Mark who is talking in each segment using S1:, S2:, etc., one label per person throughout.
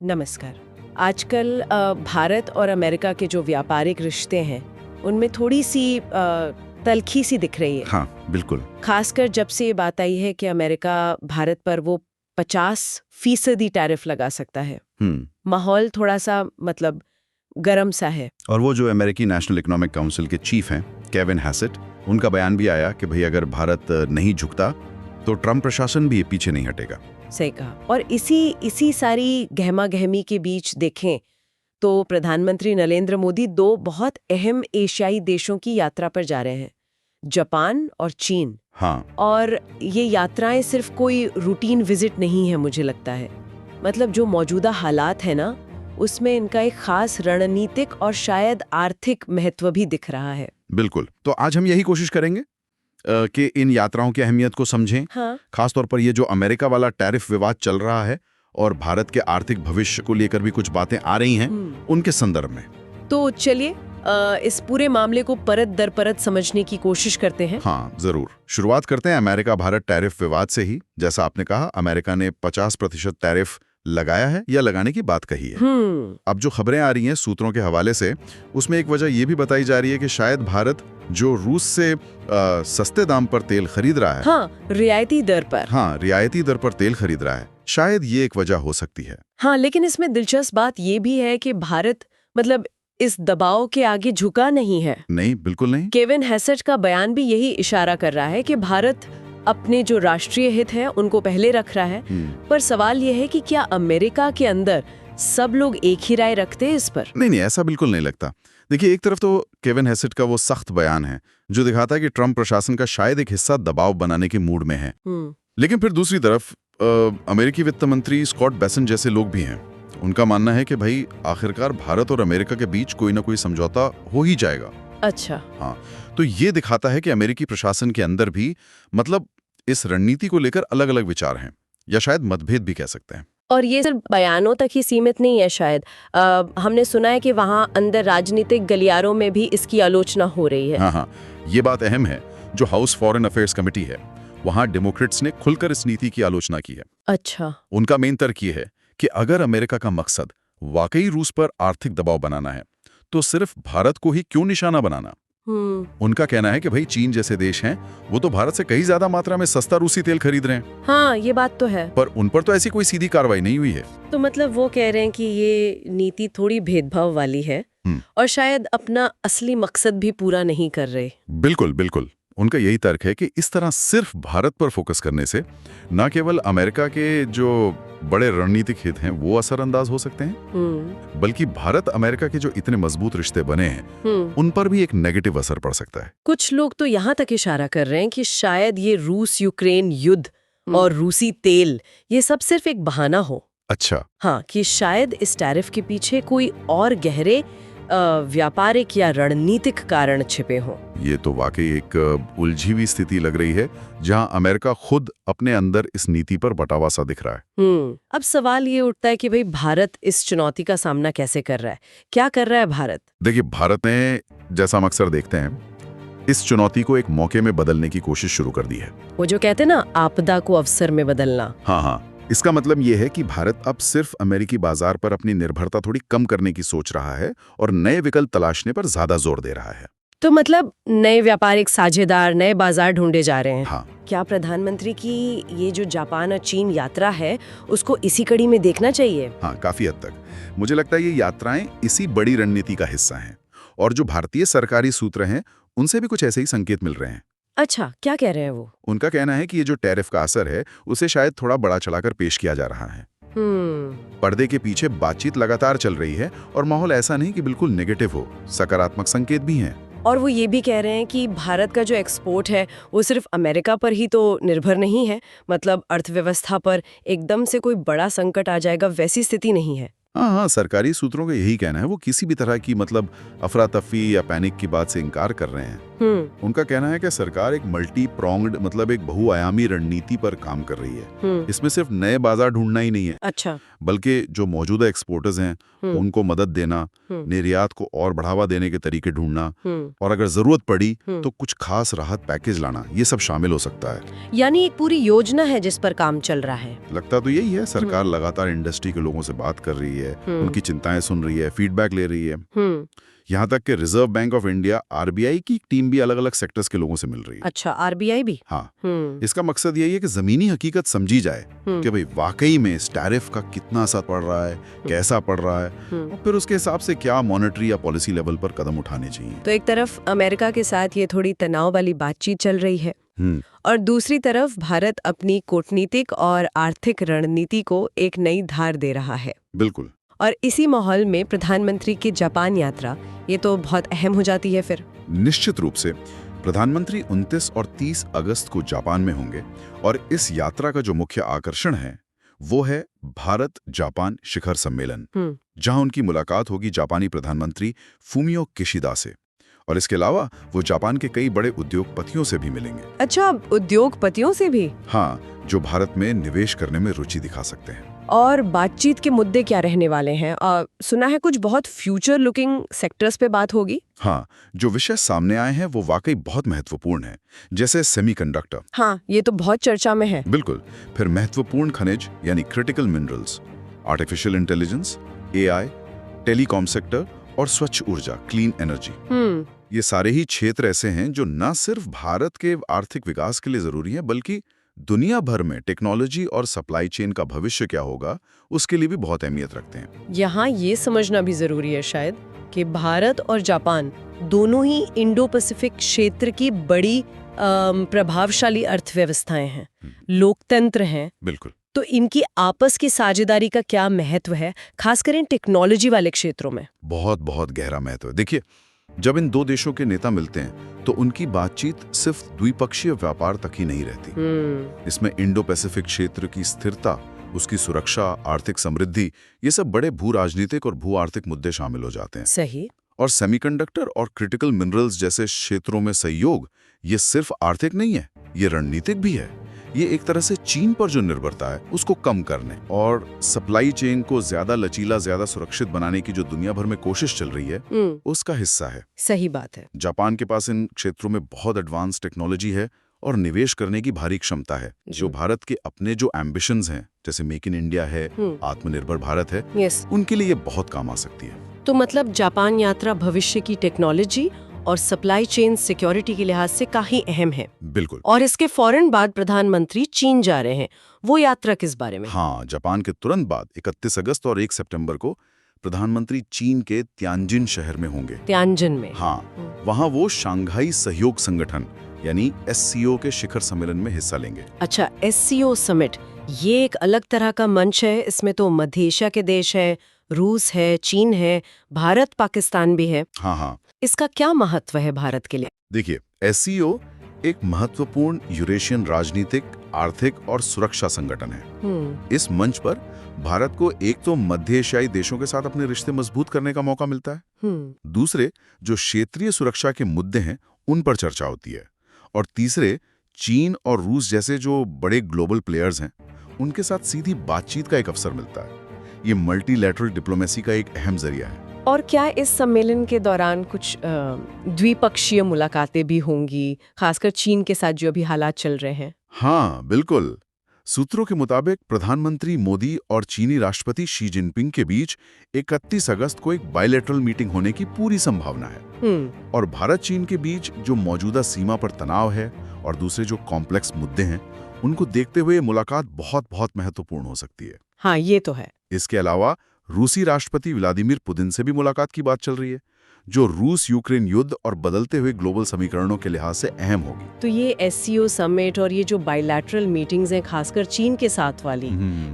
S1: नमस्कार। आजकल भारत और अमेरिका के जो व्यापारिक रिश्ते हैं उनमें थोड़ी सी तल्खी सी दिख रही है।
S2: हाँ, बिल्कुल।
S1: खासकर जब से ये बात आई है कि अमेरिका भारत पर वो 50% टैरिफ लगा सकता है। माहौल थोड़ा सा मतलब गर्म सा है।
S2: और वो जो अमेरिकी नेशनल इकोनॉमिक काउंसिल के चीफ हैं केविन हैसेट, उनका बयान भी आया कि भाई अगर भारत नहीं झुकता तो ट्रम्प प्रशासन भी पीछे नहीं हटेगा।
S1: सही कहा। और इसी सारी गहमा गहमी के बीच देखें तो प्रधानमंत्री नरेंद्र मोदी दो बहुत अहम एशियाई देशों की यात्रा पर जा रहे हैं, जापान और चीन।
S2: हाँ।
S1: और ये यात्राएं सिर्फ कोई रूटीन विजिट नहीं है, मुझे लगता है। मतलब जो मौजूदा हालात है ना, उसमें इनका एक खास रणनीतिक और शायद आर्थिक महत्व भी दिख रहा है।
S2: बिल्कुल। तो आज हम यही कोशिश करेंगे कि इन यात्राओं की अहमियत को समझें।
S1: हाँ।
S2: खासतौर पर ये जो अमेरिका वाला टैरिफ विवाद चल रहा है और भारत के आर्थिक भविष्य को लेकर भी कुछ बातें आ रही हैं, उनके संदर्भ में।
S1: तो चलिए इस पूरे मामले को परत दर परत समझने की कोशिश करते हैं।
S2: हाँ, जरूर। शुरुआत करते हैं अमेरिका भारत टैरिफ विवाद से ही। जैसा आपने कहा, अमेरिका ने 50% टैरिफ लगाया है या लगाने की बात कही है। अब जो खबरें आ रही हैं सूत्रों के हवाले से, उसमें एक वजह यह भी बताई जा रही है कि शायद भारत जो रूस से सस्ते दाम पर तेल खरीद रहा है,
S1: हाँ, रियायती दर पर।
S2: हाँ, रियायती दर पर तेल खरीद रहा है, शायद ये एक वजह हो सकती है।
S1: हाँ, लेकिन इसमें दिलचस्प बात ये भी है कि भारत मतलब इस दबाव के आगे झुका नहीं है।
S2: नहीं, बिल्कुल नहीं।
S1: केविन हैसेट का बयान भी यही इशारा कर रहा है कि भारत अपने जो राष्ट्रीय हित है उनको पहले रख रहा है। पर सवाल यह है कि क्या अमेरिका के अंदर सब लोग एक ही राय रखते हैं इस पर?
S2: नहीं, ऐसा बिल्कुल नहीं लगता। देखिए, एक तरफ तो केविन हैसेट का वो सख्त बयान है जो दिखाता है कि ट्रम्प प्रशासन का शायद एक हिस्सा दबाव बनाने के मूड में है। लेकिन फिर दूसरी तरफ अमेरिकी वित्त मंत्री स्कॉट बेसेंट जैसे लोग भी हैं। उनका मानना है कि भाई आखिरकार भारत और अमेरिका के बीच कोई ना कोई समझौता हो ही जाएगा।
S1: अच्छा।
S2: हाँ, तो ये दिखाता है कि अमेरिकी प्रशासन के अंदर भी मतलब इस रणनीति को लेकर अलग अलग विचार हैं, या शायद मतभेद भी कह सकते हैं।
S1: और ये सिर्फ बयानों तक ही सीमित नहीं है शायद। हमने सुना है कि वहाँ अंदर राजनीतिक गलियारों में भी इसकी आलोचना हो रही है।
S2: हाँ, ये बात अहम है। जो हाउस फॉरेन अफेयर्स कमेटी है, वहाँ डेमोक्रेट्स ने खुलकर इस नीति की आलोचना की है।
S1: अच्छा।
S2: उनका मेन तर्क ये है कि अगर अमेरिका का मकसद वाकई रूस पर आर्थिक दबाव बनाना है, तो सिर्फ भारत को ही क्यों निशाना बनाना। उनका कहना है कि भाई चीन जैसे देश हैं, वो तो भारत से कई ज्यादा मात्रा में सस्ता रूसी तेल खरीद रहे हैं।
S1: हाँ, ये बात तो है।
S2: पर उन पर तो ऐसी कोई सीधी कार्रवाई नहीं हुई है।
S1: तो मतलब वो कह रहे हैं कि ये नीति थोड़ी भेदभाव वाली है और शायद अपना असली मकसद भी पूरा नहीं कर रहे।
S2: बिल्कुल बिल्कुल। उनका यही तर्क है कि इस तरह सिर्फ भारत पर फोकस करने से न केवल अमेरिका के जो बड़े रणनीतिक हित हैं वो असरअंदाज हो सकते हैं, बल्कि भारत अमेरिका के जो इतने मजबूत रिश्ते बने हैं उन पर भी एक नेगेटिव असर पड़ सकता है।
S1: कुछ लोग तो यहाँ तक इशारा कर रहे हैं कि शायद ये रूस यूक्रेन युद्ध और रूसी तेल ये सब सिर्फ एक बहाना हो।
S2: अच्छा।
S1: हाँ, कि शायद इस टैरिफ के पीछे कोई और गहरे व्यापारिक या रणनीतिक कारण छिपे हों।
S2: ये तो वाकई एक उलझी हुई स्थिति लग रही है, जहां अमेरिका खुद अपने अंदर इस नीति पर बंटा सा दिख रहा है।
S1: अब सवाल ये उठता है कि भाई भारत इस चुनौती का सामना कैसे कर रहा है? क्या कर रहा है भारत?
S2: देखिए, भारत ने, जैसा हम अक्सर देखते हैं, इस चुनौती को एक मौके में बदलने की कोशिश शुरू कर दी है।
S1: वो जो कहते हैं ना, आपदा को अवसर में बदलना।
S2: हाँ, इसका मतलब ये है कि भारत अब सिर्फ अमेरिकी बाजार पर अपनी निर्भरता थोड़ी कम करने की सोच रहा है और नए विकल्प तलाशने पर ज्यादा जोर दे रहा है।
S1: तो मतलब नए व्यापारिक साझेदार, नए बाजार ढूंढे जा रहे हैं।
S2: हाँ।
S1: क्या प्रधानमंत्री की ये जो जापान और चीन यात्रा है उसको इसी कड़ी में देखना चाहिए?
S2: हाँ, काफी हद तक। मुझे लगता है ये यात्राएं इसी बड़ी रणनीति का हिस्सा हैं, और जो भारतीय सरकारी सूत्र हैं उनसे भी कुछ ऐसे ही संकेत मिल रहे हैं।
S1: अच्छा, क्या कह रहे हैं वो?
S2: उनका कहना है कि ये जो टैरिफ का असर है उसे शायद थोड़ा बड़ा चढ़ाकर पेश किया जा रहा है। पर्दे के पीछे बातचीत लगातार चल रही है और माहौल ऐसा नहीं कि बिल्कुल नेगेटिव हो, सकारात्मक संकेत भी हैं।
S1: और वो ये भी कह रहे हैं कि भारत का जो एक्सपोर्ट है वो सिर्फ अमेरिका पर ही तो निर्भर नहीं है। मतलब अर्थव्यवस्था पर एकदम से कोई बड़ा संकट आ जाएगा वैसी स्थिति नहीं है।
S2: हाँ, सरकारी सूत्रों का यही कहना है। वो किसी भी तरह की मतलब अफरा तफरी या पैनिक की बात से इनकार कर रहे हैं। उनका कहना है कि सरकार एक मल्टी प्रोंग्ड मतलब एक बहुआयामी रणनीति पर काम कर रही है। इसमें सिर्फ नए बाजार ढूंढना ही नहीं है,
S1: अच्छा,
S2: बल्कि जो मौजूदा एक्सपोर्टर्स हैं उनको मदद देना, निर्यात को और बढ़ावा देने के तरीके ढूंढना, और अगर जरूरत पड़ी तो कुछ खास राहत पैकेज लाना, ये सब शामिल हो सकता है।
S1: यानी एक पूरी योजना है जिस पर काम चल रहा है।
S2: लगता तो यही है। सरकार लगातार इंडस्ट्री के लोगों से बात कर रही है, उनकी चिंताएं सुन रही है, फीडबैक ले रही है। यहाँ तक कि reserve bank of India RBI की टीम भी अलग अलग सेक्टर्स के लोगों से मिल रही है।
S1: अच्छा, आरबीआई भी?
S2: हाँ। इसका मकसद यही है कि जमीनी हकीकत समझी जाए कि भाई वाकई में इस टैरिफ का कितना असर पड़ रहा है, कैसा पड़ रहा है, और फिर उसके हिसाब से क्या मॉनेटरी या पॉलिसी लेवल पर कदम उठाने चाहिए।
S1: तो एक तरफ अमेरिका के साथ ये थोड़ी तनाव वाली बातचीत चल रही है, और दूसरी तरफ भारत अपनी कूटनीतिक और आर्थिक रणनीति को एक नई धार दे रहा है।
S2: बिल्कुल।
S1: और इसी माहौल में प्रधानमंत्री की जापान यात्रा ये तो बहुत अहम हो जाती है फिर।
S2: निश्चित रूप से प्रधानमंत्री 29 और 30 अगस्त को जापान में होंगे, और इस यात्रा का जो मुख्य आकर्षण है वो है भारत जापान शिखर सम्मेलन, जहां उनकी मुलाकात होगी जापानी प्रधानमंत्री फूमियो किशिदा से। और इसके अलावा वो जापान के कई बड़े उद्योगपतियों से भी मिलेंगे।
S1: अच्छा, उद्योगपतियों से भी?
S2: हाँ, जो भारत में निवेश करने में रुचि दिखा सकते हैं।
S1: और बातचीत के मुद्दे क्या रहने वाले हैं? सुना है कुछ बहुत फ्यूचर लुकिंग सेक्टर्स पे बात होगी।
S2: हाँ, जो विषय सामने आए हैं वो वाकई बहुत महत्वपूर्ण है, जैसे सेमीकंडक्टर।
S1: हाँ, ये तो बहुत चर्चा में है।
S2: बिल्कुल। फिर महत्वपूर्ण खनिज यानी critical minerals, artificial intelligence, AI, telecom sector और स्वच्छ ऊर्जा, क्लीन एनर्जी। ये सारे ही क्षेत्र ऐसे हैं जो न सिर्फ भारत के आर्थिक विकास के लिए जरूरी हैं, बल्कि दुनिया भर में टेक्नोलॉजी और सप्लाई चेन का भविष्य क्या होगा उसके लिए भी बहुत अहमियत रखते हैं।
S1: यहाँ ये समझना भी जरूरी है शायद कि भारत और जापान दोनों ही इंडो पैसिफिक क्षेत्र की बड़ी प्रभावशाली अर्थव्यवस्थाएं हैं, लोकतंत्र हैं।
S2: बिल्कुल।
S1: तो इनकी आपस की साझेदारी का क्या महत्व है, खासकर इन टेक्नोलॉजी वाले क्षेत्रों में?
S2: बहुत बहुत गहरा महत्व है। देखिए, जब इन दो देशों के नेता मिलते हैं तो उनकी बातचीत सिर्फ द्विपक्षीय व्यापार तक ही नहीं रहती। इसमें इंडो पैसिफिक क्षेत्र की स्थिरता, उसकी सुरक्षा, आर्थिक समृद्धि, ये सब बड़े भू राजनीतिक और भू आर्थिक मुद्दे शामिल हो जाते हैं।
S1: सही।
S2: और सेमीकंडक्टर और क्रिटिकल मिनरल्स जैसे क्षेत्रों में सहयोग ये सिर्फ आर्थिक नहीं है, ये रणनीतिक भी है। ये एक तरह से चीन पर जो निर्भरता है उसको कम करने और सप्लाई चेन को ज्यादा लचीला, ज्यादा सुरक्षित बनाने की जो दुनिया भर में कोशिश चल रही है उसका हिस्सा है।
S1: सही बात है।
S2: जापान के पास इन क्षेत्रों में बहुत एडवांस टेक्नोलॉजी है और निवेश करने की भारी क्षमता है, जो भारत के अपने जो एम्बिशंस हैं, जैसे मेक इन इंडिया है, आत्मनिर्भर भारत है, उनके लिए ये बहुत काम आ सकती है।
S1: तो मतलब जापान यात्रा भविष्य की टेक्नोलॉजी और सप्लाई चेन सिक्योरिटी के लिहाज से काफी अहम है।
S2: बिल्कुल।
S1: और इसके फौरन बाद प्रधानमंत्री चीन जा रहे हैं, वो यात्रा किस बारे में?
S2: हाँ, जापान के तुरंत बाद 31 अगस्त और 1 सितंबर को प्रधानमंत्री चीन के तियानजिन शहर में होंगे।
S1: तियानजिन में?
S2: हाँ, वहाँ वो शंघाई सहयोग संगठन यानी SCO के शिखर सम्मेलन में हिस्सा लेंगे।
S1: अच्छा, SCO समिट, ये एक अलग तरह का मंच है। इसमें तो मध्य एशिया के देश है, रूस है, चीन है, भारत पाकिस्तान भी है।
S2: हाँ।
S1: इसका क्या महत्व है भारत के लिए?
S2: देखिए, SCO एक महत्वपूर्ण यूरेशियन राजनीतिक, आर्थिक और सुरक्षा संगठन है। इस मंच पर भारत को एक तो मध्य एशियाई देशों के साथ अपने रिश्ते मजबूत करने का मौका मिलता है, दूसरे जो क्षेत्रीय सुरक्षा के मुद्दे हैं उन पर चर्चा होती है, और तीसरे चीन और रूस जैसे जो बड़े ग्लोबल प्लेयर्स हैं उनके साथ सीधी बातचीत का एक अवसर मिलता है। ये मल्टीलैटरल डिप्लोमेसी का एक अहम जरिया है।
S1: और क्या इस सम्मेलन के दौरान कुछ द्विपक्षीय मुलाकातें भी होंगी, खासकर चीन के साथ जो अभी हालात चल रहे हैं?
S2: हाँ, बिल्कुल। सूत्रों के मुताबिक प्रधानमंत्री मोदी और चीनी राष्ट्रपति शी जिनपिंग के बीच 31 अगस्त को एक बायलैटरल मीटिंग होने की पूरी संभावना है। और भारत चीन के बीच जो मौजूदा सीमा पर तनाव है और दूसरे जो कॉम्प्लेक्स मुद्दे हैं उनको देखते हुए मुलाकात बहुत बहुत महत्वपूर्ण हो सकती है।
S1: हाँ, ये तो है।
S2: इसके अलावा रूसी राष्ट्रपति व्लादिमीर पुतिन से भी मुलाकात की बात चल रही है, जो रूस यूक्रेन युद्ध और बदलते हुए ग्लोबल समीकरणों के लिहाज से अहम होगी।
S1: तो ये SCO समिट और ये जो बायलैटरल मीटिंग्स हैं, खासकर चीन के साथ वाली,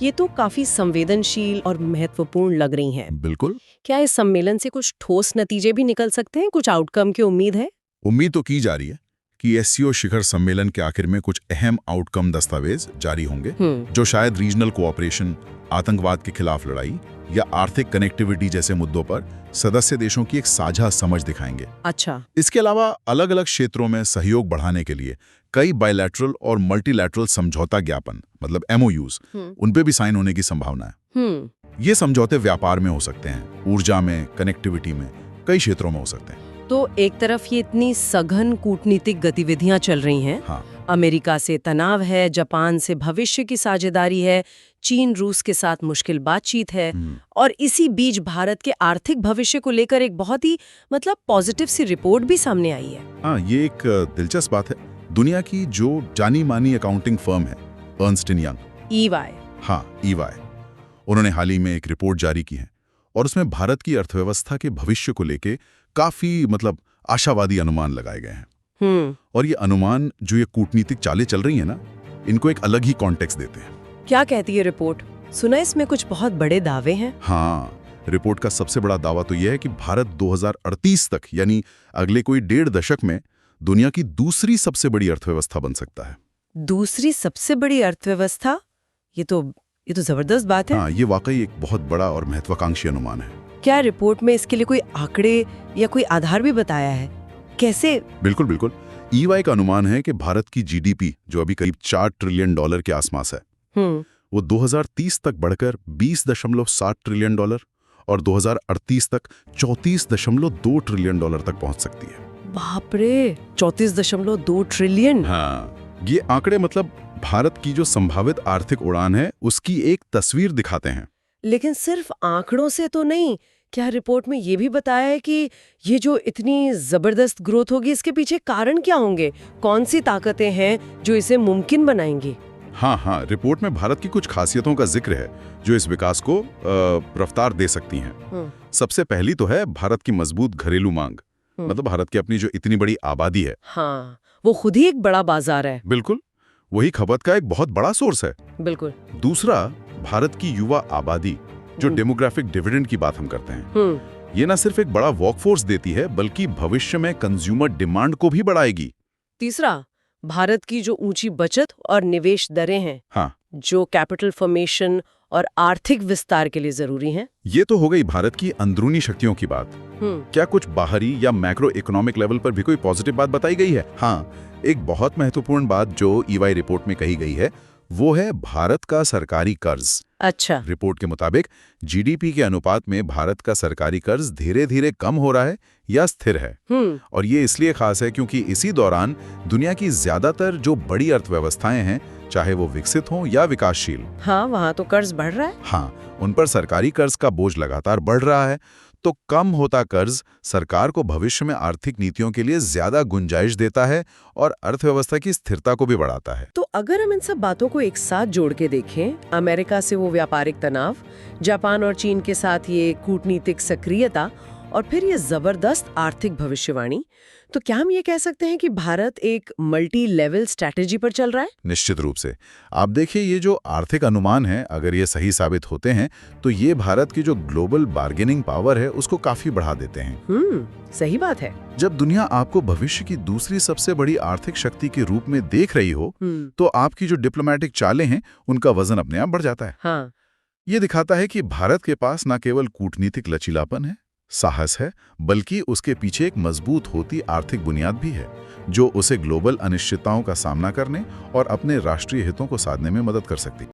S1: ये तो काफी संवेदनशील और महत्वपूर्ण लग रही हैं।
S2: बिल्कुल।
S1: क्या इस सम्मेलन से कुछ ठोस नतीजे भी निकल सकते हैं? कुछ आउटकम की उम्मीद है?
S2: उम्मीद तो की जा रही है कि एससीओ शिखर सम्मेलन के आखिर में कुछ अहम आउटकम दस्तावेज जारी होंगे जो शायद रीजनल कोऑपरेशन, आतंकवाद के खिलाफ लड़ाई या आर्थिक कनेक्टिविटी जैसे मुद्दों पर सदस्य देशों की एक साझा समझ दिखाएंगे।
S1: अच्छा।
S2: इसके अलावा अलग अलग क्षेत्रों में सहयोग बढ़ाने के लिए कई बायलैटरल और मल्टीलैटरल समझौता ज्ञापन मतलब MOUs उन पे भी साइन होने की संभावना है। ये समझौते व्यापार में हो सकते हैं, ऊर्जा में, कनेक्टिविटी में, कई क्षेत्रों में हो सकते हैं।
S1: तो एक तरफ ये इतनी सघन कूटनीतिक गतिविधियां चल रही हैं।
S2: हाँ।
S1: अमेरिका से तनाव है, जापान से भविष्य की साझेदारी है, चीन रूस के साथ मुश्किल बातचीत है, और इसी बीच भारत के आर्थिक भविष्य को लेकर एक बहुत ही मतलब पॉजिटिव सी रिपोर्ट भी सामने आई है।
S2: हाँ, ये एक दिलचस्प बात है। दुनिया की जो जानी मानी अकाउंटिंग फर्म है अर्नस्ट एंड यंग,
S1: EY,
S2: हाँ EY, उन्होंने हाल ही में एक रिपोर्ट जारी की है और उसमें भारत की अर्थव्यवस्था के भविष्य को लेके काफी मतलब आशावादी अनुमान लगाए गए हैं। और ये अनुमान जो ये कूटनीतिक चालें चल रही हैं ना, इनको एक अलग ही कॉन्टेक्स्ट देते हैं।
S1: क्या कहती है रिपोर्ट? सुना इसमें कुछ बहुत बड़े दावे हैं।
S2: हाँ, रिपोर्ट का सबसे बड़ा दावा तो यह है कि भारत 2038 तक यानी अगले कोई 1.5 दशक में दुनिया की दूसरी सबसे बड़ी अर्थव्यवस्था बन सकता है।
S1: दूसरी सबसे बड़ी अर्थव्यवस्था? ये तो जबरदस्त बात है।
S2: हाँ, ये वाकई एक बहुत बड़ा और महत्वाकांक्षी अनुमान है।
S1: क्या रिपोर्ट में इसके लिए कोई आंकड़े या कोई आधार भी बताया है? कैसे?
S2: बिल्कुल। EY का अनुमान है कि भारत की GDP जो अभी करीब $4 ट्रिलियन के आसपास है, वो 2030 तक बढ़कर $20.7 ट्रिलियन और 2038 तक $34.2 ट्रिलियन तक पहुंच सकती है।
S1: बाप रे, 34.2 ट्रिलियन।
S2: हाँ, ये आंकड़े मतलब भारत की जो संभावित आर्थिक उड़ान है उसकी एक तस्वीर दिखाते हैं।
S1: लेकिन सिर्फ आंकड़ों से तो नहीं, क्या रिपोर्ट में ये भी बताया है कि ये जो इतनी जबरदस्त ग्रोथ होगी इसके पीछे कारण क्या होंगे? कौन सी ताकतें हैं जो इसे मुमकिन बनाएंगी?
S2: हाँ, रिपोर्ट में भारत की कुछ खासियतों का जिक्र है जो इस विकास को रफ्तार दे सकती हैं। सबसे पहली तो है भारत की मजबूत घरेलू मांग, मतलब भारत की अपनी जो इतनी बड़ी आबादी है,
S1: हाँ, वो खुद ही एक बड़ा बाजार है।
S2: बिल्कुल, वही खपत का एक बहुत बड़ा सोर्स है।
S1: बिल्कुल।
S2: दूसरा, भारत की युवा आबादी, जो डेमोग्राफिक डिविडेंड की बात हम करते हैं, ये न सिर्फ एक बड़ा वर्कफोर्स देती है बल्कि भविष्य में कंज्यूमर डिमांड को भी बढ़ाएगी।
S1: तीसरा, भारत की जो ऊंची बचत और निवेश दरें हैं,
S2: हाँ,
S1: जो कैपिटल फॉर्मेशन और आर्थिक विस्तार के लिए जरूरी हैं।
S2: ये तो हो गई भारत की अंदरूनी शक्तियों की बात। क्या कुछ बाहरी या मैक्रो इकोनॉमिक लेवल पर भी कोई पॉजिटिव बात बताई गई है? हाँ, एक बहुत महत्वपूर्ण बात जो EY रिपोर्ट में कही गई है वो है भारत का सरकारी कर्ज।
S1: अच्छा।
S2: रिपोर्ट के मुताबिक GDP के अनुपात में भारत का सरकारी कर्ज धीरे धीरे कम हो रहा है या स्थिर है। और ये इसलिए खास है क्योंकि इसी दौरान दुनिया की ज्यादातर जो बड़ी अर्थव्यवस्थाएं हैं, चाहे वो विकसित हों या विकासशील,
S1: हाँ, वहाँ तो कर्ज बढ़ रहा है।
S2: हाँ, उन पर सरकारी कर्ज का बोझ लगातार बढ़ रहा है। तो कम होता कर्ज सरकार को भविष्य में आर्थिक नीतियों के लिए ज्यादा गुंजाइश देता है और अर्थव्यवस्था की स्थिरता को भी बढ़ाता है।
S1: तो अगर हम इन सब बातों को एक साथ जोड़ के देखें, अमेरिका से वो व्यापारिक तनाव, जापान और चीन के साथ ये कूटनीतिक सक्रियता और फिर ये जबरदस्त आर्थिक भविष्यवाणी, तो क्या हम ये कह सकते हैं कि भारत एक मल्टी लेवल स्ट्रैटेजी पर चल रहा है?
S2: निश्चित रूप से। आप देखिए, ये जो आर्थिक अनुमान है, अगर ये सही साबित होते हैं तो ये भारत की जो ग्लोबल बार्गेनिंग पावर है उसको काफी बढ़ा देते हैं।
S1: सही बात है।
S2: जब दुनिया आपको भविष्य की दूसरी सबसे बड़ी आर्थिक शक्ति के रूप में देख रही हो तो आपकी जो डिप्लोमेटिक चालें हैं उनका वजन अपने आप बढ़ जाता है।
S1: हाँ।
S2: ये दिखाता है कि भारत के पास न केवल कूटनीतिक लचीलापन है, साहस है, बल्कि उसके पीछे एक मजबूत होती आर्थिक बुनियाद भी है जो उसे ग्लोबल अनिश्चितताओं का सामना करने और अपने राष्ट्रीय हितों को साधने में मदद कर सकती है।